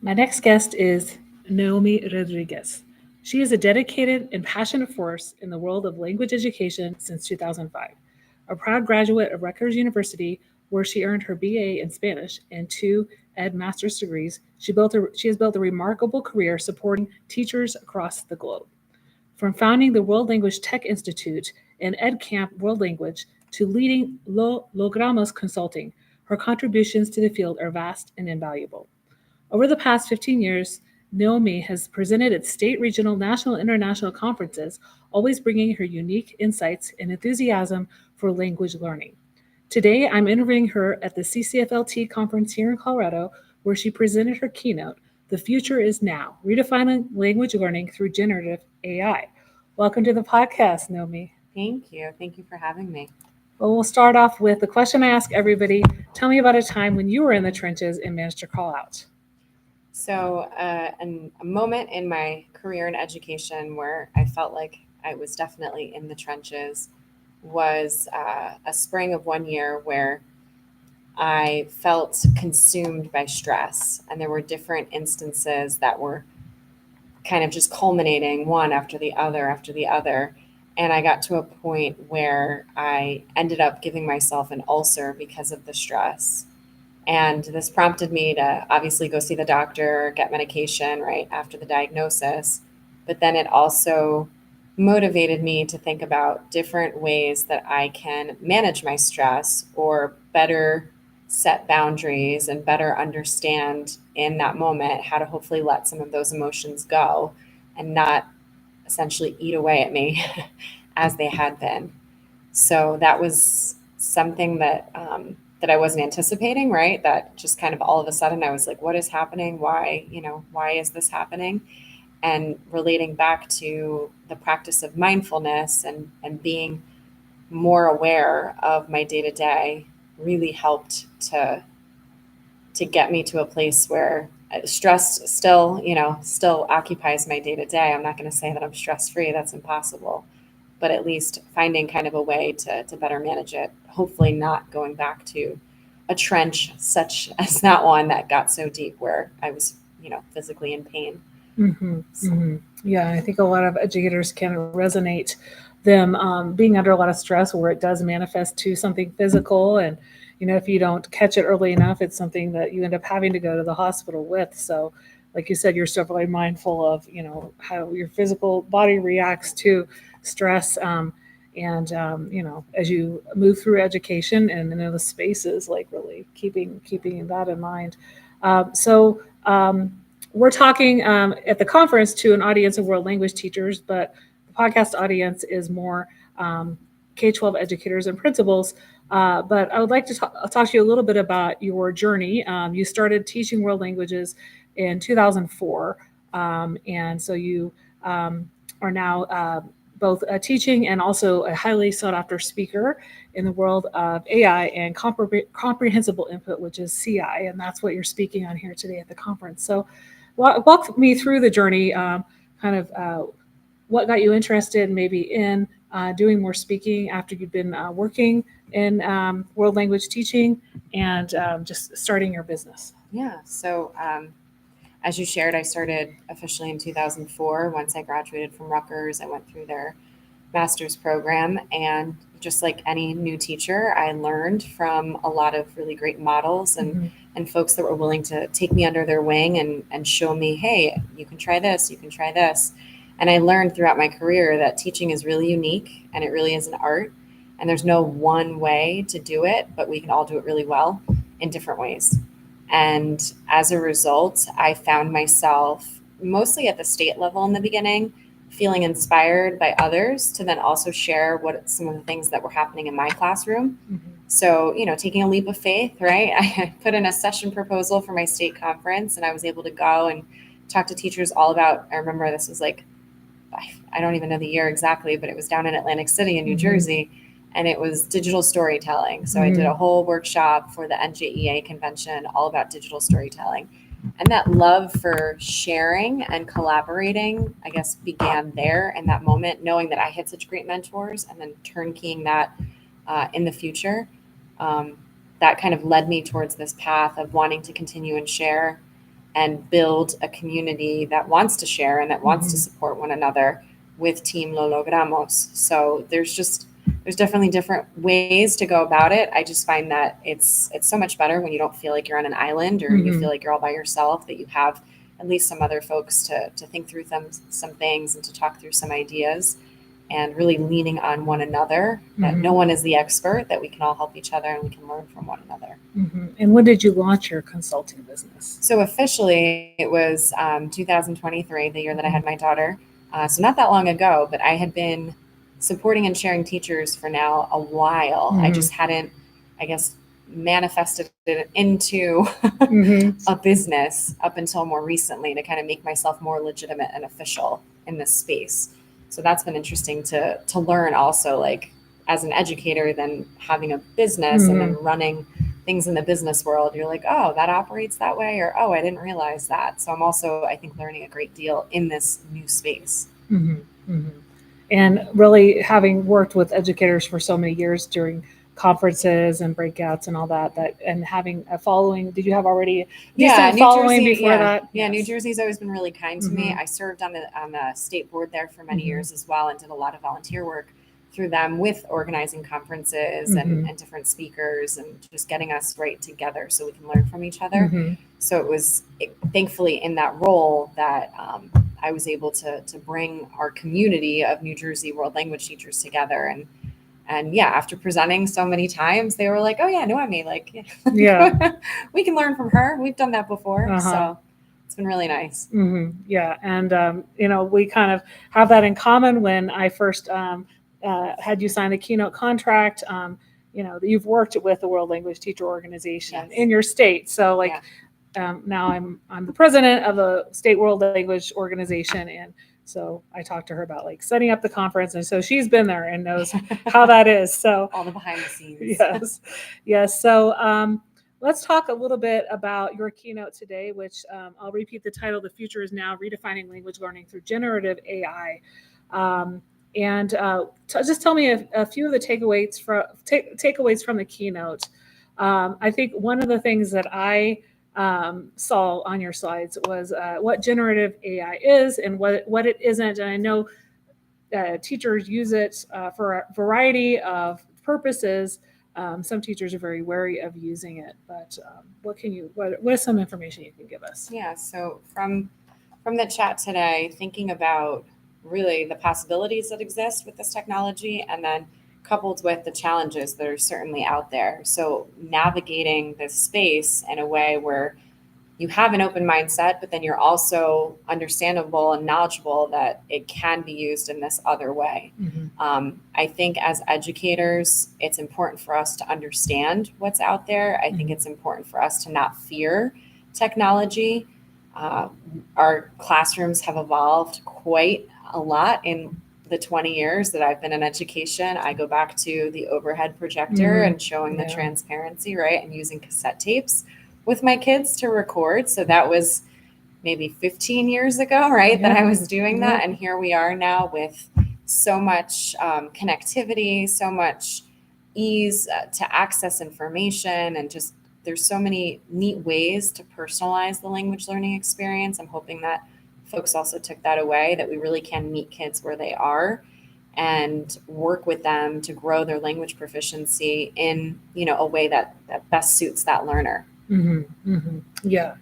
My next guest is Noemí Rodríguez. She is a dedicated and passionate force in the world of language education since 2005. A proud graduate of Rutgers University, where she earned her BA in Spanish and two Ed master's degrees, she has built a remarkable career supporting teachers across the globe. From founding the World Language Tech Institute and EdCamp World Language to leading Lo Logramos Consulting, her contributions to the field are vast and invaluable. Over the past 15 years, Noemí has presented at state, regional, national, and international conferences, always bringing her unique insights and enthusiasm for language learning. Today, I'm interviewing her at the CCFLT conference here in Colorado, where she presented her keynote, The Future is Now, Redefining Language Learning Through Generative AI. Welcome to the podcast, Noemí. Thank you. Thank you for having me. Well, we'll start off with the question I ask everybody. Tell me about a time when you were in the trenches and managed to crawl out. So, a moment in my career in education where I felt like I was definitely in the trenches was a spring of one year where I felt consumed by stress. And there were different instances that were kind of just culminating one after the other after the other. And I got to a point where I ended up giving myself an ulcer because of the stress. And this prompted me to obviously go see the doctor, get medication right after the diagnosis. But then it also motivated me to think about different ways that I can manage my stress or better set boundaries and better understand in that moment how to hopefully let some of those emotions go and not essentially eat away at me as they had been. So that was something that I wasn't anticipating, right? That just kind of all of a sudden I was like, what is happening? Why is this happening? And relating back to the practice of mindfulness and being more aware of my day to day really helped to get me to a place where stress still occupies my day to day. I'm not going to say that I'm stress free. That's impossible. But at least finding kind of a way to better manage it, hopefully not going back to a trench such as that one that got so deep where I was, physically in pain. Mm-hmm, So, mm-hmm. Yeah, I think a lot of educators can resonate them being under a lot of stress where it does manifest to something physical. And, if you don't catch it early enough, it's something that you end up having to go to the hospital with. So, like you said, you're still really mindful of, how your physical body reacts to stress. As you move through education and in those spaces, like really keeping that in mind. So, we're talking at the conference to an audience of world language teachers, but the podcast audience is more K-12 educators and principals. But I would like to talk to you a little bit about your journey. You started teaching world languages in 2004, and so you are now both teaching and also a highly sought after speaker in the world of AI and comprehensible input, which is CI, and that's what you're speaking on here today at the conference. So walk me through the journey, kind of what got you interested maybe in doing more speaking after you'd been working in world language teaching and just starting your business. yeah. So, as you shared, I started officially in 2004. Once I graduated from Rutgers, I went through their master's program. And just like any new teacher, I learned from a lot of really great models and folks that were willing to take me under their wing and show me, hey, you can try this, you can try this. And I learned throughout my career that teaching is really unique and it really is an art. And there's no one way to do it, but we can all do it really well in different ways. And as a result, I found myself mostly at the state level in the beginning, feeling inspired by others to then also share what some of the things that were happening in my classroom. Mm-hmm. So, taking a leap of faith, right? I put in a session proposal for my state conference and I was able to go and talk to teachers all about, I remember this was like, I don't even know the year exactly, but it was down in Atlantic City in New Jersey. And it was digital storytelling. So I did a whole workshop for the NJEA convention all about digital storytelling. And that love for sharing and collaborating, I guess, began there in that moment, knowing that I had such great mentors and then turnkeying that in the future. That kind of led me towards this path of wanting to continue and share and build a community that wants to share and that wants to support one another with Team Lo Logramos. So there's definitely different ways to go about it. I just find that it's so much better when you don't feel like you're on an island or you feel like you're all by yourself, that you have at least some other folks to think through some things and to talk through some ideas, and really leaning on one another, that no one is the expert, that we can all help each other and we can learn from one another. And when did you launch your consulting business? So officially it was 2023, the year that I had my daughter. So not that long ago, but I had been supporting and sharing teachers for now a while. I just hadn't, I guess, manifested it into a business up until more recently, to kind of make myself more legitimate and official in this space. So that's been interesting to learn also, like as an educator, then having a business and then running things in the business world, you're like, oh, that operates that way, or, oh, I didn't realize that. So I'm also, I think, learning a great deal in this new space. And really, having worked with educators for so many years during conferences and breakouts and all that, and having a following, did you have already decent following before that? Yeah, New Jersey's always been really kind to me. I served on the state board there for many years as well, and did a lot of volunteer work through them with organizing conferences and different speakers, and just getting us right together so we can learn from each other. So it was thankfully in that role that I was able to bring our community of New Jersey world language teachers together. And yeah, after presenting so many times, they were like, oh yeah, Noemí, like, we can learn from her. We've done that before. So it's been really nice. Yeah. And, we kind of have that in common. When I first had you sign a keynote contract, you've worked with the World Language Teacher Organization in your state. So now I'm the president of the state World Language Organization. And so I talked to her about like setting up the conference. And so she's been there and knows how that is. So all the behind the scenes. Yes. So let's talk a little bit about your keynote today, which I'll repeat the title: The Future is Now, Redefining Language Learning Through Generative AI. Just tell me a few of the takeaways from the keynote. I think one of the things that I saw on your slides was what generative AI is and what it isn't. And I know teachers use it for a variety of purposes. Some teachers are very wary of using it, but what is some information you can give us? Yeah, so from the chat today, thinking about really the possibilities that exist with this technology, and then coupled with the challenges that are certainly out there. So navigating this space in a way where you have an open mindset, but then you're also understandable and knowledgeable that it can be used in this other way. I think as educators, it's important for us to understand what's out there. I think it's important for us to not fear technology. Our classrooms have evolved quite a lot in the 20 years that I've been in education. I go back to the overhead projector and showing the transparency, right? And using cassette tapes with my kids to record. So that was maybe 15 years ago, right? That I was doing that. And here we are now with so much connectivity, so much ease to access information, and just there's so many neat ways to personalize the language learning experience. I'm hoping that folks also took that away, that we really can meet kids where they are and work with them to grow their language proficiency in, a way that best suits that learner. Yeah.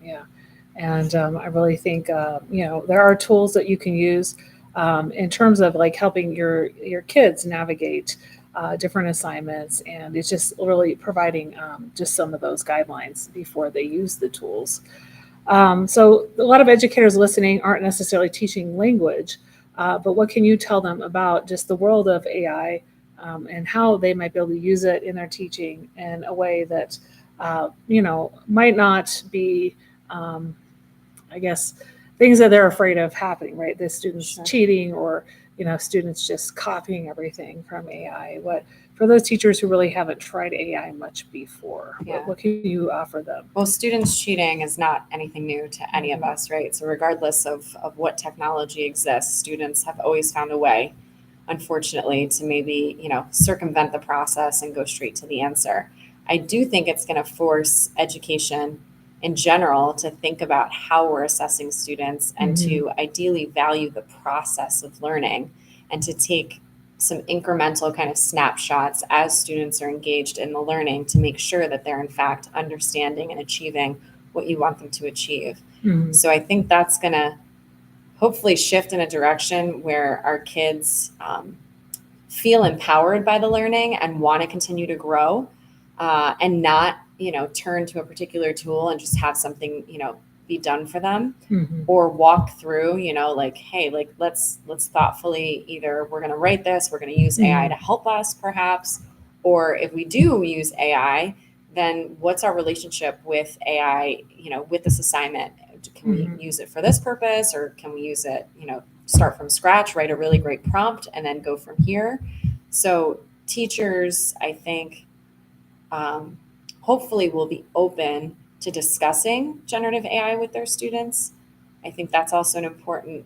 And I really think, there are tools that you can use in terms of like helping your kids navigate different assignments. And it's just really providing just some of those guidelines before they use the tools. So a lot of educators listening aren't necessarily teaching language, but what can you tell them about just the world of AI and how they might be able to use it in their teaching in a way that, might not be, I guess, things that they're afraid of happening, right? The students cheating, or, students just copying everything from AI. For those teachers who really haven't tried AI much before, what can you offer them? Well, students cheating is not anything new to any of us, right? So regardless of what technology exists, students have always found a way, unfortunately, to maybe, circumvent the process and go straight to the answer. I do think it's going to force education in general to think about how we're assessing students and to ideally value the process of learning and to take some incremental kind of snapshots as students are engaged in the learning to make sure that they're in fact understanding and achieving what you want them to achieve. So I think that's going to hopefully shift in a direction where our kids feel empowered by the learning and want to continue to grow and not, turn to a particular tool and just have something, be done for them or walk through, hey, let's thoughtfully either we're going to write this, we're going to use AI to help us perhaps, or if we do use AI, then what's our relationship with AI, with this assignment? Can we use it for this purpose, or can we use it, start from scratch, write a really great prompt and then go from here? So teachers, I think, hopefully will be open to discussing generative AI with their students. I think that's also an important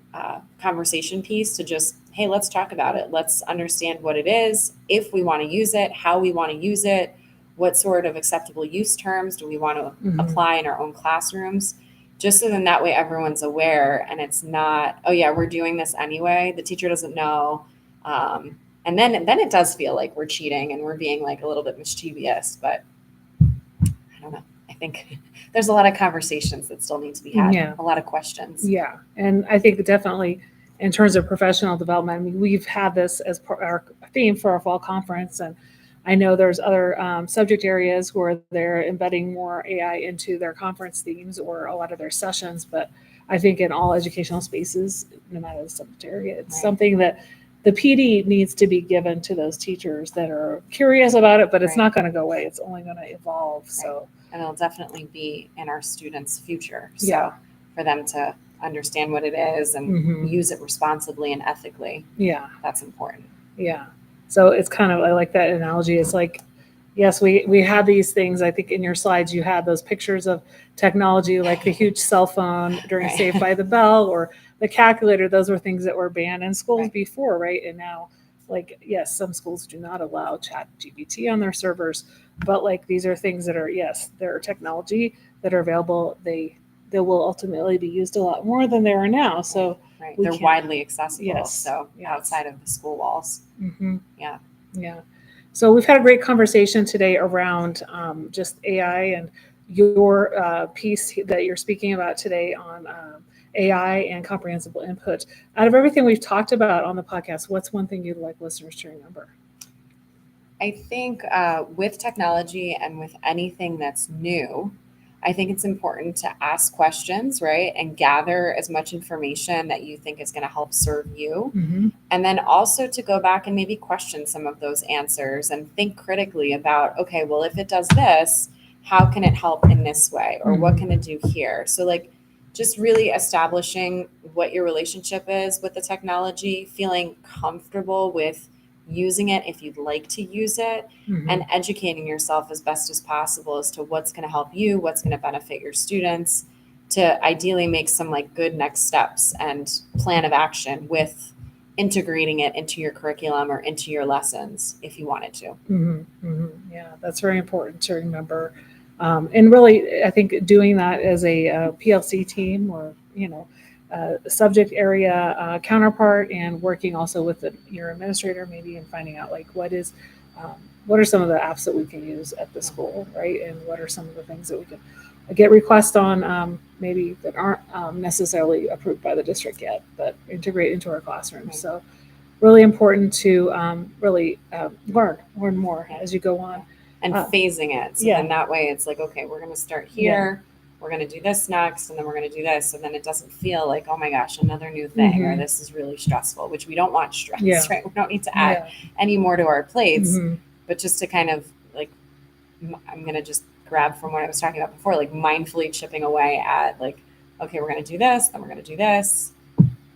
conversation piece to just, hey, let's talk about it. Let's understand what it is, if we want to use it, how we want to use it, what sort of acceptable use terms do we want to apply in our own classrooms, just so then that way everyone's aware and it's not, oh yeah, we're doing this anyway. The teacher doesn't know. And then it does feel like we're cheating and we're being like a little bit mischievous, but I don't know. I think there's a lot of conversations that still need to be had, a lot of questions. Yeah. And I think definitely in terms of professional development, I mean, we've had this as our theme for our fall conference. And I know there's other subject areas where they're embedding more AI into their conference themes or a lot of their sessions. But I think in all educational spaces, no matter the subject area, it's something that the PD needs to be given to those teachers that are curious about it, but it's not going to go away. It's only going to evolve. So, and it'll definitely be in our students' future. So for them to understand what it is and use it responsibly and ethically, that's important. Yeah. So it's kind of, I like that analogy. It's like, yes, we have these things. I think in your slides, you had those pictures of technology, like the huge cell phone during Saved by the Bell or the calculator. Those were things that were banned in schools before, right? And now, like, yes, some schools do not allow ChatGPT on their servers, but like these are things that are, yes, they're technology that are available. They will ultimately be used a lot more than they are now. So they're widely accessible. So outside of the school walls. Yeah. So we've had a great conversation today around just AI and your piece that you're speaking about today on AI and comprehensible input. Out of everything we've talked about on the podcast, what's one thing you'd like listeners to remember? I think with technology and with anything that's new, I think it's important to ask questions, right? And gather as much information that you think is going to help serve you. And then also to go back and maybe question some of those answers and think critically about, okay, well, if it does this, how can it help in this way? Or what can it do here? So like just really establishing what your relationship is with the technology, feeling comfortable with using it if you'd like to use it, and educating yourself as best as possible as to what's going to help you, what's going to benefit your students, to ideally make some like good next steps and plan of action with integrating it into your curriculum or into your lessons if you wanted to. Yeah, that's very important to remember. And really, I think doing that as a PLC team or, subject area counterpart, and working also with your administrator maybe, and finding out like what are some of the apps that we can use at the school, right? And what are some of the things that we can get requests on maybe that aren't necessarily approved by the district yet, but integrate into our classrooms. So really important to really learn more as you go on. And phasing it. So then that way it's like, okay, we're going to start here. We're going to do this next, and then we're going to do this. So then it doesn't feel like, oh my gosh, another new thing, or this is really stressful, which we don't want stress, right? We don't need to add any more to our plates, but just to kind of like, I'm going to just grab from what I was talking about before, like mindfully chipping away at like, okay, we're going to do this, then we're going to do this.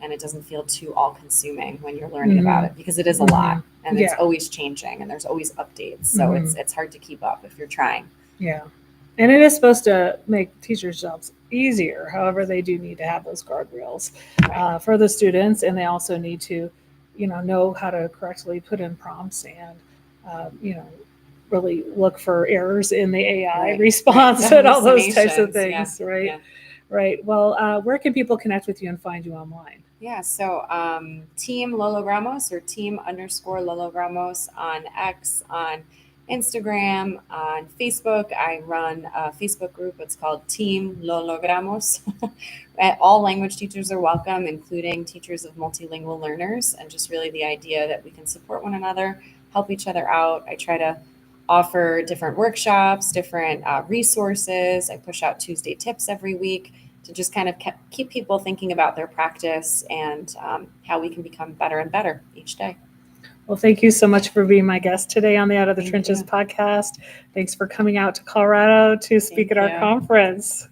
And it doesn't feel too all consuming when you're learning about it, because it is a lot and it's always changing and there's always updates. So it's hard to keep up if you're trying. Yeah. And it is supposed to make teachers' jobs easier. However, they do need to have those guardrails for the students. And they also need to, know how to correctly put in prompts and, really look for errors in the AI Right, response right. and all those types of Hallucinations, things, right? yeah. Right. Well, where can people connect with you and find you online? Yeah, so Team Lo Logramos or Team_Lo Logramos on X, on Instagram, on Facebook. I run a Facebook group. It's called Team Lo Logramos. All language teachers are welcome, including teachers of multilingual learners, and just really the idea that we can support one another, help each other out. I try to offer different workshops, different resources. I push out Tuesday tips every week to just kind of keep people thinking about their practice and how we can become better and better each day. Well, thank you so much for being my guest today on the Out of the Thank Trenches you. podcast. Thanks for coming out to Colorado to speak Thank at our you. conference.